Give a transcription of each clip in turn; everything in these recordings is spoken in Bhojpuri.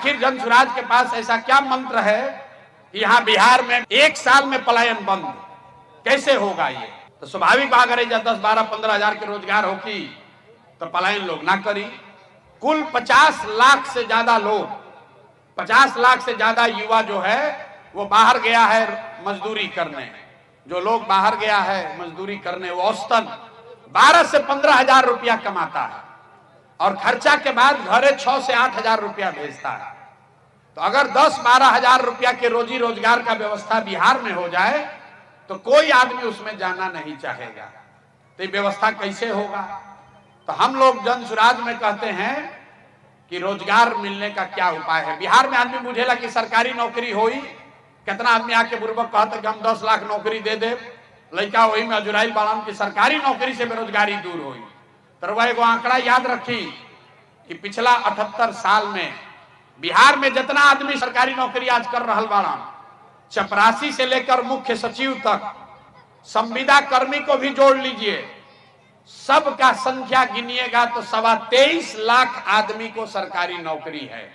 आखिर जन स्वराज के पास ऐसा क्या मंत्र है कि यहाँ बिहार में 1 साल में पलायन बंद कैसे होगा? ये तो स्वाभाविक बात है, जब 10-12-15 हजार के रोजगार होगी तो पलायन लोग ना करी। कुल 50 लाख से ज्यादा लोग, 50 लाख से ज्यादा युवा जो है वो बाहर गया है मजदूरी करने। जो लोग बाहर गया है मजदूरी करने वो औसतन 12 से 15 हजार रुपया कमाता है और खर्चा के बाद घरे 6 से 8 हजार रुपया भेजता है। तो अगर 10-12 हजार रुपया के रोजी रोजगार का व्यवस्था बिहार में हो जाए तो कोई आदमी उसमें जाना नहीं चाहेगा। तो ये व्यवस्था कैसे होगा? तो हम लोग जन स्वराज में कहते हैं कि रोजगार मिलने का क्या उपाय है। बिहार में आदमी बुझेला कि सरकारी नौकरी होई, कितना आदमी आके बुर्बक कहते कि हम 10 लाख नौकरी दे दे, लड़का वही में अजुराइल बाड़न की सरकारी नौकरी से बेरोजगारी दूर हुई। तो वह एगो आंकड़ा याद रखी कि पिछला 78 साल में बिहार में जितना आदमी सरकारी नौकरी आज कर रहा बाड़न, चपरासी से लेकर मुख्य सचिव तक, संविदा कर्मी को भी जोड़ लीजिए, सबका संख्या गिनिएगा तो 23.25 लाख आदमी को सरकारी नौकरी है।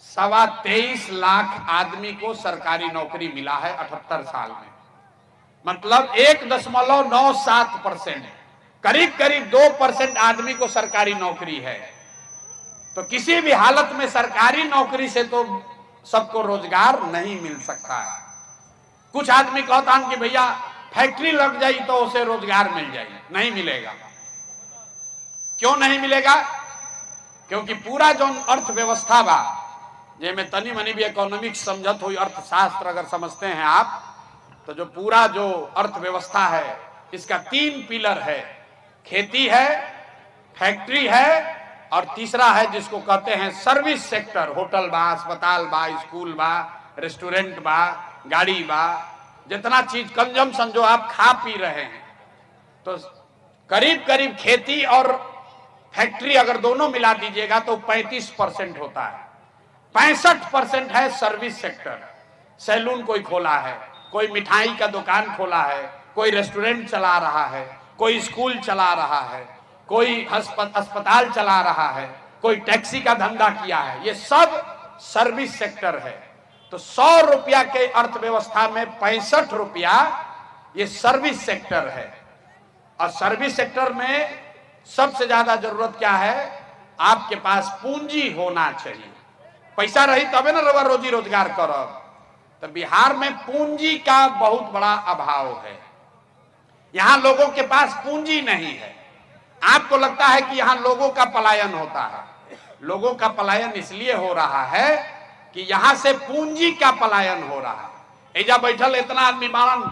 23.25 लाख आदमी को सरकारी नौकरी मिला है 78 साल में। मतलब 1.97%, करीब करीब 2% आदमी को सरकारी नौकरी है। तो किसी भी हालत में सरकारी नौकरी से तो सबको रोजगार नहीं मिल सकता है। कुछ आदमी कहता है कि भैया फैक्ट्री लग जाए तो उसे रोजगार मिल जाए, नहीं मिलेगा। क्यों नहीं मिलेगा? क्योंकि पूरा जो अर्थव्यवस्था बा, जिसमें तनी मनी भी इकोनॉमिक्स समझत हुई, अर्थशास्त्र अगर समझते हैं आप, तो जो पूरा जो अर्थव्यवस्था है इसका 3 पिलर है। खेती है, फैक्ट्री है और तीसरा है जिसको कहते हैं सर्विस सेक्टर। होटल बा, अस्पताल बा, स्कूल बा, रेस्टोरेंट बा, गाड़ी बा, जितना चीज कंजम्पशन जो आप खा पी रहे हैं, तो करीब करीब खेती और फैक्ट्री अगर दोनों मिला दीजिएगा तो 35% होता है। 65% है सर्विस सेक्टर। सैलून कोई खोला है, कोई मिठाई का दुकान खोला है, कोई रेस्टोरेंट चला रहा है, कोई स्कूल चला रहा है, कोई अस्पताल चला रहा है, कोई टैक्सी का धंधा किया है, ये सब सर्विस सेक्टर है। तो 100 रुपया के अर्थव्यवस्था में 65 रुपया ये सर्विस सेक्टर है। और सर्विस सेक्टर में सबसे ज्यादा जरूरत क्या है? आपके पास पूंजी होना चाहिए। पैसा रही तबे ना रवा रोजी रोजगार करब। तो बिहार में पूंजी का बहुत बड़ा अभाव है। यहां लोगों के पास पूंजी नहीं है। आपको लगता है कि यहां लोगों का पलायन होता है। लोगों का पलायन इसलिए हो रहा है कि यहां से पूंजी का पलायन हो रहा है। एजा बैठल इतना आदमी बाड़न,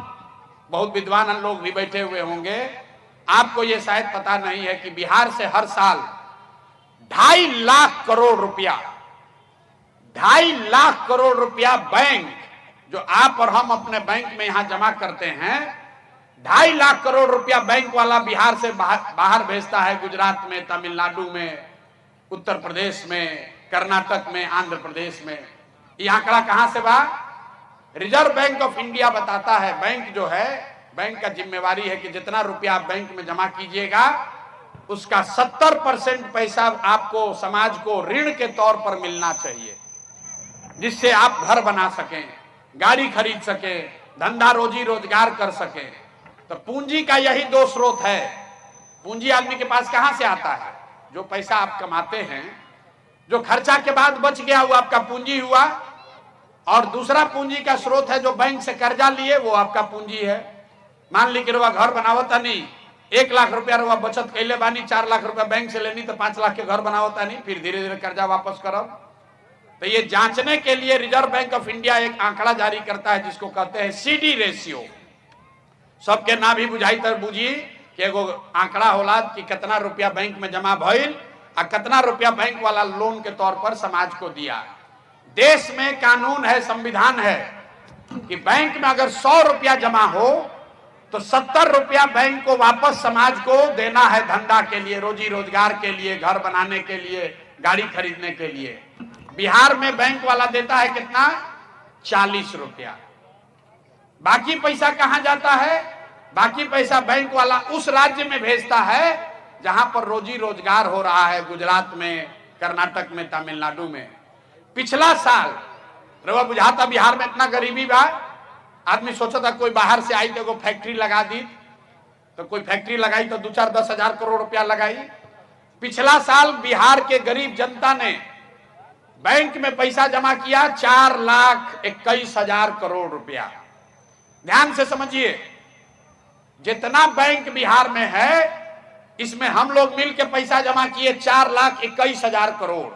बहुत विद्वान लोग भी बैठे हुए होंगे। आपको यह शायद पता नहीं है कि बिहार से हर साल 2.5 लाख करोड़ रुपया, 2.5 लाख करोड़ रुपया बैंक, जो आप और हम अपने बैंक में यहां जमा करते हैं, 2.5 लाख करोड़ रुपया बैंक वाला बिहार से बाहर भेजता है। गुजरात में, तमिलनाडु में, उत्तर प्रदेश में, कर्नाटक में, आंध्र प्रदेश में। ये आंकड़ा कहां से बा? रिजर्व बैंक ऑफ इंडिया बताता है। बैंक जो है, बैंक का जिम्मेवारी है कि जितना रुपया आप बैंक में जमा कीजिएगा उसका 70% पैसा आपको, समाज को ऋण के तौर पर मिलना चाहिए, जिससे आप घर बना सकें, गाड़ी खरीद सकें, धंधा रोजी रोजगार कर सकें। तो पूंजी का यही 2 स्रोत है। पूंजी आदमी के पास कहां से आता है? जो पैसा आप कमाते हैं, जो खर्चा के बाद बच गया वो आपका पूंजी हुआ, और दूसरा पूंजी का स्रोत है जो बैंक से कर्जा लिए, वो आपका पूंजी है। मान ली कि रुआ घर बनावता नहीं, 1 लाख रुपया रुआ बचत कैले बानी, 4 लाख रुपया बैंक से लेनी तो 5 लाख के घर बनावता नहीं, फिर धीरे धीरे कर्जा वापस करब। तो ये जांचने के लिए रिजर्व बैंक ऑफ इंडिया एक आंकड़ा जारी करता है जिसको कहते हैं CD रेशियो। सबके ना भी बुझाई तर बुझी कि एगो आंकड़ा होला कि कितना रुपया बैंक में जमा भइल और कितना रुपया बैंक वाला लोन के तौर पर समाज को दिया। देश में कानून है, संविधान है कि बैंक में अगर 100 रुपया जमा हो तो 70 रुपया बैंक को वापस समाज को देना है, धंधा के लिए, रोजी रोजगार के लिए, घर बनाने के लिए, गाड़ी खरीदने के लिए। बिहार में बैंक वाला देता है कितना? 40 रुपया। बाकी पैसा कहां जाता है? बाकी पैसा बैंक वाला उस राज्य में भेजता है जहां पर रोजी रोजगार हो रहा है, गुजरात में, कर्नाटक में, तमिलनाडु में। पिछला साल रवा बुझाता बिहार में इतना गरीबी बा, आदमी सोचा था कोई बाहर से आई तो कोई फैक्ट्री लगा दी, तो कोई फैक्ट्री लगाई तो 2-4-10 हजार करोड़ रुपया लगाई। पिछला साल बिहार के गरीब जनता ने बैंक में पैसा जमा किया 4,21,000 करोड़ रुपया। ध्यान से समझिए, जितना बैंक बिहार में है इसमें हम लोग मिलकर पैसा जमा किए 4,21,000 करोड़।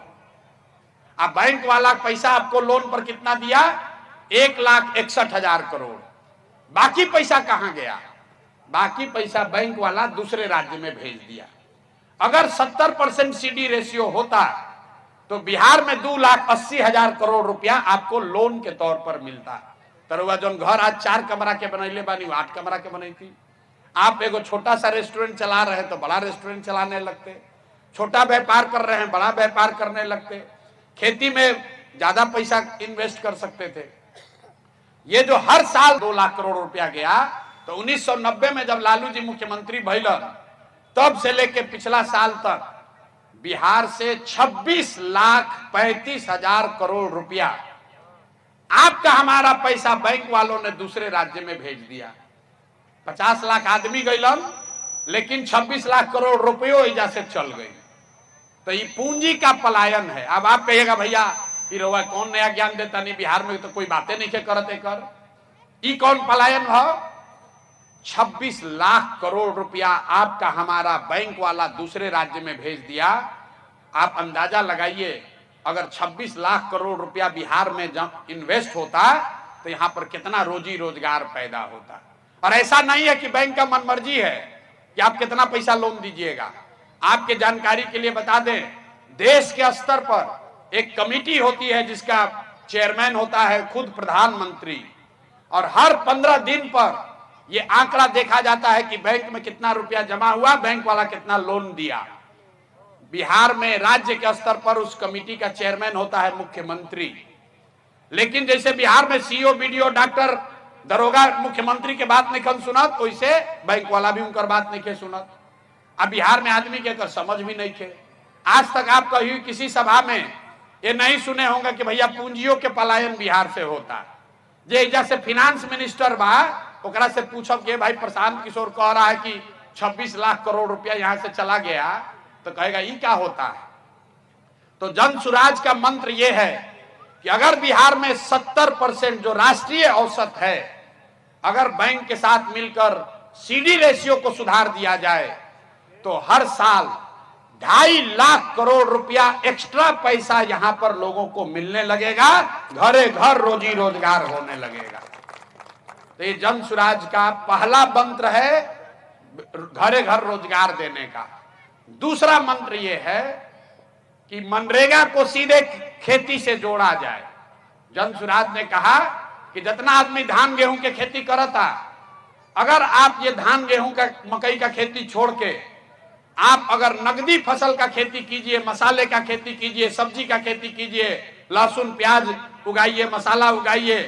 अब बैंक वाला पैसा आपको लोन पर कितना दिया? 1,61,000 करोड़। बाकी पैसा कहां गया? बाकी पैसा बैंक वाला दूसरे राज्य में भेज दिया। अगर 70% सीडी रेशियो होता तो बिहार में 2,80,000 करोड़ रुपया आपको लोन के तौर पर मिलता। तरुआ जो घर आज 4 कमरा के बनैले बानी 8 कमरा के बनी थी। आप एगो छोटा सा रेस्टोरेंट चला रहे हैं तो बड़ा रेस्टोरेंट चलाने लगते, छोटा व्यापार कर रहे हैं बड़ा व्यापार करने लगते, खेती में ज्यादा पैसा इन्वेस्ट कर सकते थे। ये जो हर साल 2 लाख करोड़ रुपया गया, तो 1990 में जब लालू जी मुख्यमंत्री भइलन तब से लेके पिछला साल तक बिहार से 26,35,000 करोड़ रुपया आपका हमारा पैसा बैंक वालों ने दूसरे राज्य में भेज दिया। 50 लाख आदमी गइलन, लेकिन 26 लाख करोड़ रुपयों एजा से चल गई। तो ये पूंजी का पलायन है। अब आप कहिएगा भैया ये रउआ कौन नया ज्ञान देता, नहीं बिहार में तो कोई बातें नहीं करते कर। ये कौन पलायन है? 26 लाख करोड़ रुपया आपका हमारा बैंक वाला दूसरे राज्य में भेज दिया। आप अंदाजा लगाइए, अगर 26 लाख करोड़ रुपया बिहार में जब इन्वेस्ट होता तो यहां पर कितना रोजी रोजगार पैदा होता। और ऐसा नहीं है कि बैंक का मनमर्जी है कि आप कितना पैसा लोन दीजिएगा। आपके जानकारी के लिए बता दें, देश के स्तर पर एक कमेटी होती है जिसका चेयरमैन होता है खुद प्रधानमंत्री, और हर 15 दिन पर यह आंकड़ा देखा जाता है कि बैंक में कितना रुपया जमा हुआ, बैंक वाला कितना लोन दिया। बिहार में राज्य के स्तर पर उस कमेटी का चेयरमैन होता है मुख्यमंत्री। लेकिन जैसे बिहार में सीईओ, बीडीओ, डॉक्टर, दरोगा मुख्यमंत्री के बात नहीं सुनत, वैसे बैंक वाला भी उनकर बात नहीं सुनत। अब बिहार में आदमी के कर समझ भी नहीं थे। आज तक आप कहीं किसी सभा में ये नहीं सुने होंगे कि भैया पूंजियों के पलायन बिहार से होता। जे जैसे फिनांस मिनिस्टर बा ओकरा से पूछब कि भाई प्रशांत किशोर कह रहा है कि 26 लाख करोड़ रुपया यहां से चला गया, तो कहेगा ये क्या होता है। तो जन सुराज का मंत्र यह है कि अगर बिहार में 70% जो राष्ट्रीय औसत है, अगर बैंक के साथ मिलकर सीडी रेशियो को सुधार दिया जाए तो हर साल 2.5 लाख करोड़ रुपया एक्स्ट्रा पैसा यहां पर लोगों को मिलने लगेगा, घरे घर रोजी रोजगार होने लगेगा। तो ये जन सुराज का पहला मंत्र है घरे घर रोजगार देने का। दूसरा मंत्र ये है कि मनरेगा को सीधे खेती से जोड़ा जाए। जन सुराज ने कहा कि जितना आदमी धान गेहूं के खेती करता, अगर आप ये धान गेहूं का मकई का खेती छोड़ के आप अगर नगदी फसल का खेती कीजिए, मसाले का खेती कीजिए, सब्जी का खेती कीजिए, लहसुन प्याज उगाइए, मसाला उगाइए,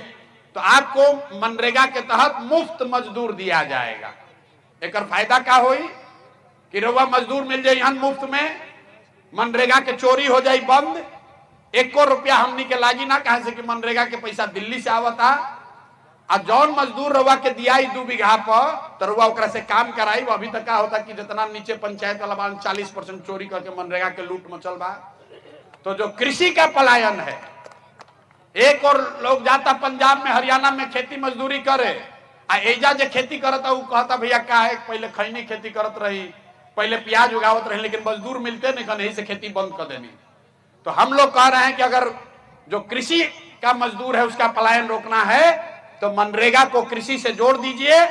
तो आपको मनरेगा के तहत मुफ्त मजदूर दिया जाएगा। एक फायदा क्या होई कि रउआ मजदूर मिल जाए यहाँ मुफ्त में, मनरेगा के चोरी हो जाए बंद, 1 रुपया हमनी के लागी ना, कहे से कि मनरेगा के पैसा दिल्ली से आवता। आ जौन मजदूर रउआ के दिया 2 बीघा पर, तो रउआ ओकरा से काम कराई। अभी तक क्या होता कि जितना नीचे पंचायत वाला 40% चोरी करके मनरेगा के लूट मचल बा। तो जो कृषि का पलायन है, एक और लोग जाता पंजाब में हरियाणा में खेती मजदूरी करे, आ एजा जो खेती करता वो कहता भैया क्या है, पहले खैनी खेती करत रही, पहले प्याज उगावत रही, लेकिन मजदूर मिलते नहीं, यही से खेती बंद कर देनी। तो हम लोग कह रहे हैं कि अगर जो कृषि का मजदूर है उसका पलायन रोकना है तो मनरेगा को कृषि से जोड़ दीजिए,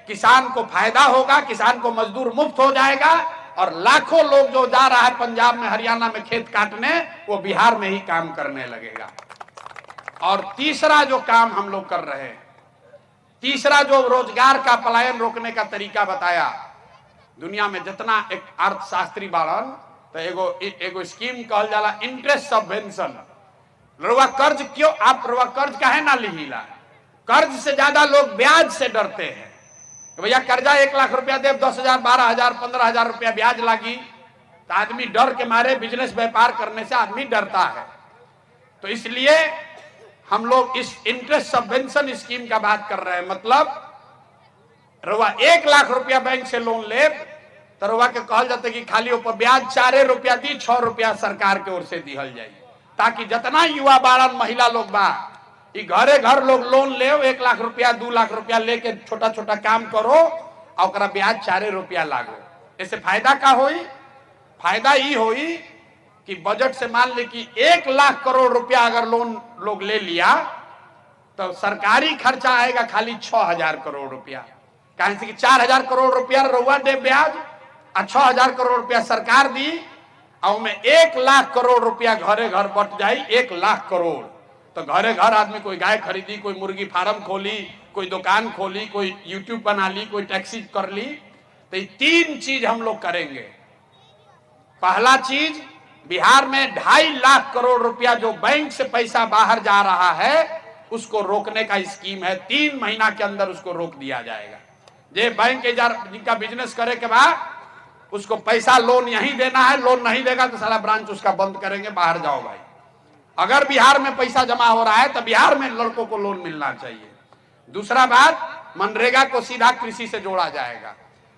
किसान को फायदा होगा, किसान को मजदूर मुफ्त हो जाएगा, और लाखों लोग जो जा रहा है पंजाब में हरियाणा में खेत काटने, वो बिहार में ही काम करने लगेगा। और तीसरा जो काम हम लोग कर रहे हैं, तीसरा जो रोजगार का पलायन रोकने का तरीका बताया, दुनिया में जितना एक अर्थशास्त्री बाड़न तो एगो स्कीम कहल जाला इंटरेस्ट सबवेंशन। रुआ कर्ज क्यों, आप रुआ कर्ज काहे ना लिहिला? कर्ज से ज्यादा लोग ब्याज से डरते हैं। तो भैया कर्जा 1 लाख रुपया दे, 10,000, 12,000, 15,000 रुपया ब्याज लागी, तो आदमी डर के मारे बिजनेस व्यापार करने से आदमी डरता है। तो इसलिए हम लोग इस इंटरेस्ट सबवेंशन स्कीम का बात कर रहे हैं। मतलब रउआ 1 लाख रुपया बैंक से लोन ले तो रउआ के कहल जाते कि खाली ऊपर ब्याज 4 रुपया दी, 6 रुपया सरकार के ओर से दिहल जाए, ताकि जितना युवा बारन महिला लोग बा घरे घर लोग लोन ले 1 लाख रुपया 2 लाख रुपया लेके छोटा छोटा काम करो और ओकरा ब्याज 4 रुपया लागो। ऐसे फायदा का होई? फायदा ई होई कि बजट से मान ले कि 1 लाख करोड़ रुपया अगर लोन लोग ले लिया तो सरकारी खर्चा आएगा खाली 6,000 करोड़ रुपया। कहीं से कि 4,000 करोड़ रुपया रउआ दे ब्याज और 6,000 करोड़ रुपया सरकार दी और में 1 लाख करोड़ रुपया घरे घर बट जाई। 1 लाख करोड़ तो घरे घर आदमी कोई गाय खरीदी, कोई मुर्गी फार्म खोली, कोई दुकान खोली, कोई यूट्यूब बना ली, कोई टैक्सी कर ली। तो ये 3 चीज हम लोग करेंगे। पहला चीज, बिहार में 2.5 लाख करोड़ रुपया जो बैंक से पैसा बाहर जा रहा है उसको रोकने का स्कीम है। 3 महीना के अंदर उसको रोक दिया जाएगा। जे बैंक जिनका बिजनेस करे के बाद उसको पैसा लोन यहीं देना है, लोन नहीं देगा तो साला ब्रांच उसका बंद करेंगे, बाहर जाओ भाई। अगर बिहार में पैसा जमा हो रहा है तो बिहार में लड़कों को लोन मिलना चाहिए। दूसरा बात, मनरेगा को सीधा कृषि से जोड़ा जाएगा।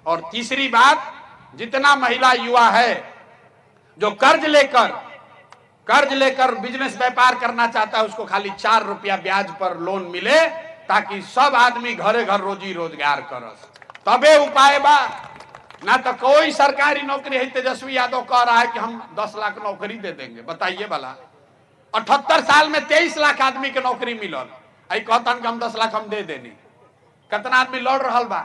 और तीसरी बात, जितना महिला युवा है जो कर्ज लेकर बिजनेस व्यापार करना चाहता है उसको खाली 4 रुपया ब्याज पर लोन मिले, ताकि सब आदमी घरे घर रोजी रोजगार करस। तबे उपाय बा। ना तो कोई सरकारी नौकरी है। तेजस्वी यादव कह रहा है कि हम 10 लाख नौकरी दे देंगे। बताइए भला, 78 साल में 23 लाख आदमी के नौकरी मिलल, आई कहता कि हम 10 लाख हम दे देनी। कितना आदमी लड़ रहा बा?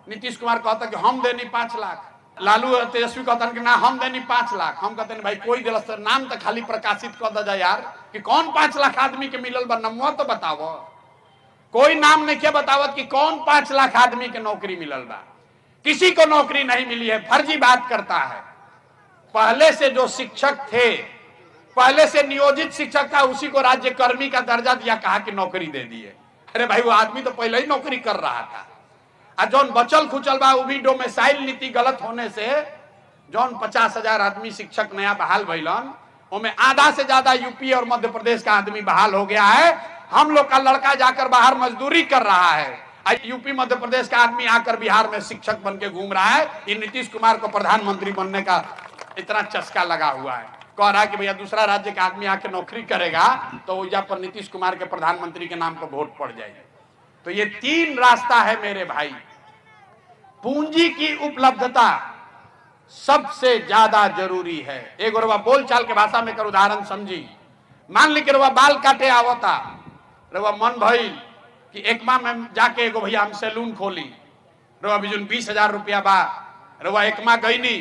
नीतीश कुमार कहता कि हम देनी 5 लाख, लालू तेजस्वी कहता कि ना हम देनी 5 लाख। हम कहते भाई कोई दिलस नाम तो खाली प्रकाशित कर दे यार कि कौन 5 लाख आदमी के मिलल बा, नमवा तो बताओ। कोई नाम नहीं क्या बतावत कि कौन 5 लाख आदमी के नौकरी मिलल बा। किसी को नौकरी नहीं मिली है, फर्जी बात करता है। पहले से जो शिक्षक थे, पहले से नियोजित शिक्षक था, उसी को राज्य कर्मी का दर्जा दिया, कहा कि नौकरी दे दिए। अरे भाई वो आदमी तो पहले ही नौकरी कर रहा था। और जौन बचल खुचल बा, वो भी डोमिसाइल नीति गलत होने से जौन 50,000 आदमी शिक्षक नया बहाल भइलन, उनमें आधा से ज्यादा यूपी और मध्य प्रदेश का आदमी बहाल हो गया है। हम लोग का लड़का जाकर बाहर मजदूरी कर रहा है, यूपी मध्य प्रदेश का आदमी आकर बिहार में शिक्षक बन के घूम रहा है। ये नीतीश कुमार को प्रधानमंत्री बनने का इतना चस्का लगा हुआ है। कह रहा है कि भैया दूसरा राज्य का आदमी आके नौकरी करेगा तो वजह पर नीतीश कुमार के प्रधानमंत्री के नाम पर वोट पड़ जाएगी। तो ये 3 रास्ता है मेरे भाई। पूंजी की उपलब्धता सबसे ज्यादा जरूरी है। एक रवा बोल चाल के भाषा में कर उदाहरण समझी। मान ली कि रवा बाल काटे आवता, रवा मन भइल कि एकमा में जाके एगो भैया हम सैलून खोली, रवा बिजुन 20,000 रुपया बा। रवा एकमा गईनी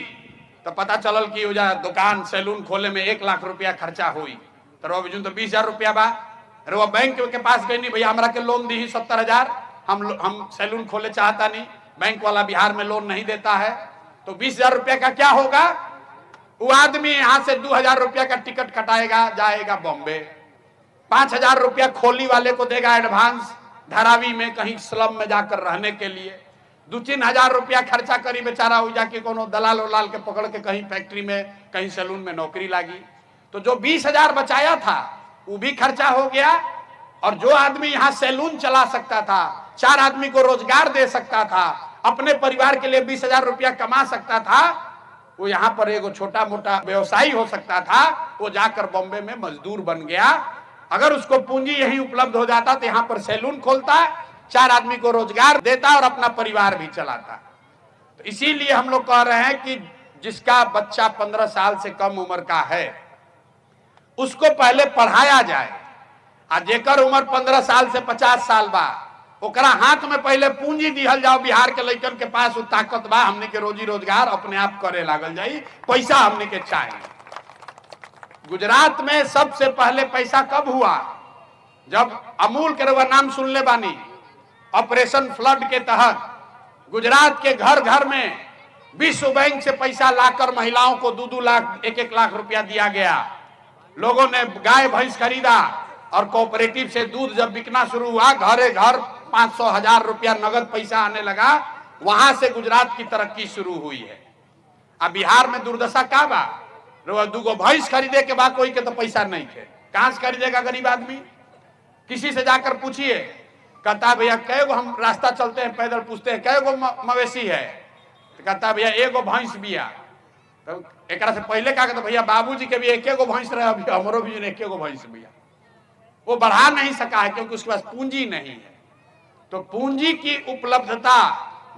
तो पता चलल कि दुकान सैलून खोले में 1 लाख रुपया खर्चा हुई, तो रवा बिजुन तो 20,000 रुपया बा। रवा बैंक के पास गईनी, भैया हमरा के लोन दी 70,000, हम सैलून खोले चाहता नहीं, बैंक वाला बिहार में लोन नहीं देता है। तो 20,000 रुपया का क्या होगा? वो आदमी यहाँ से 2,000 रुपया का टिकट कटाएगा, जाएगा बॉम्बे। 5,000 रुपया खोली वाले को देगा एडवांस, धारावी में कहीं स्लम में जाकर रहने के लिए। 2-3 हजार रुपया खर्चा करी बेचारा, हो जाके कोनो दलाल उलाल के पकड़ के कहीं फैक्ट्री में, कहीं सैलून में नौकरी लागी। तो जो 20,000 बचाया था वो भी खर्चा हो गया। और जो आदमी यहाँ सैलून चला सकता था, 4 आदमी को रोजगार दे सकता था, अपने परिवार के लिए 20,000 रुपया कमा सकता था, वो यहाँ पर एगो छोटा मोटा व्यवसायी हो सकता था, वो जाकर बॉम्बे में मजदूर बन गया। अगर उसको पूंजी यही उपलब्ध हो जाता तो यहाँ पर सैलून खोलता, 4 आदमी को रोजगार देता और अपना परिवार भी चलाता। तो इसीलिए हम लोग कह रहे हैं कि जिसका बच्चा 15 साल से कम उम्र का है उसको पहले पढ़ाया जाए। आ जेकर उम्र 15 साल से 50 साल बा, ओकरा हाथ में पहले पूंजी दिहल जाओ। बिहार के लड़कन के पास वो ताकत बा, हमने के रोजी रोजगार अपने आप करे लागल जाई, पैसा हमने के चाहिए। गुजरात में सबसे पहले पैसा कब हुआ? जब अमूल के रवा नाम सुन ले बानी, ऑपरेशन फ्लड के तहत गुजरात के घर घर में विश्व बैंक से पैसा लाकर महिलाओं को 2-2 लाख 1-1 लाख रुपया दिया गया। लोगों ने गाय भैंस खरीदा और कोऑपरेटिव से दूध जब बिकना शुरू हुआ, घरे घर 500,000 रुपया नगद पैसा आने लगा। वहां से गुजरात की तरक्की शुरू हुई है। अब बिहार में दुर्दशा का बा? 2 गो भैंस खरीदे के बाद कोई के तो पैसा नहीं थे, कहां से खरीदेगा गरीब आदमी? किसी से जाकर पूछिए, कहता है भैया कै गो हम रास्ता चलते हैं पैदल, पूछते हैं कै गो मवेशी है, तो कहता है भैया एगो भैंस बिया। तो एक से पहले कहा कहता भैया बाबूजी के भी एके गो भैंस रहे, अभी हमरो भी एके गो भैंस बिया। वो बढ़ा नहीं सका है क्योंकि उसके पास पूंजी नहीं है। तो पूंजी की उपलब्धता,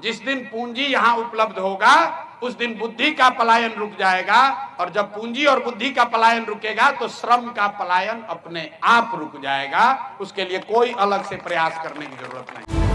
जिस दिन पूंजी यहां उपलब्ध होगा उस दिन बुद्धि का पलायन रुक जाएगा, और जब पूंजी और बुद्धि का पलायन रुकेगा तो श्रम का पलायन अपने आप रुक जाएगा। उसके लिए कोई अलग से प्रयास करने की जरूरत नहीं।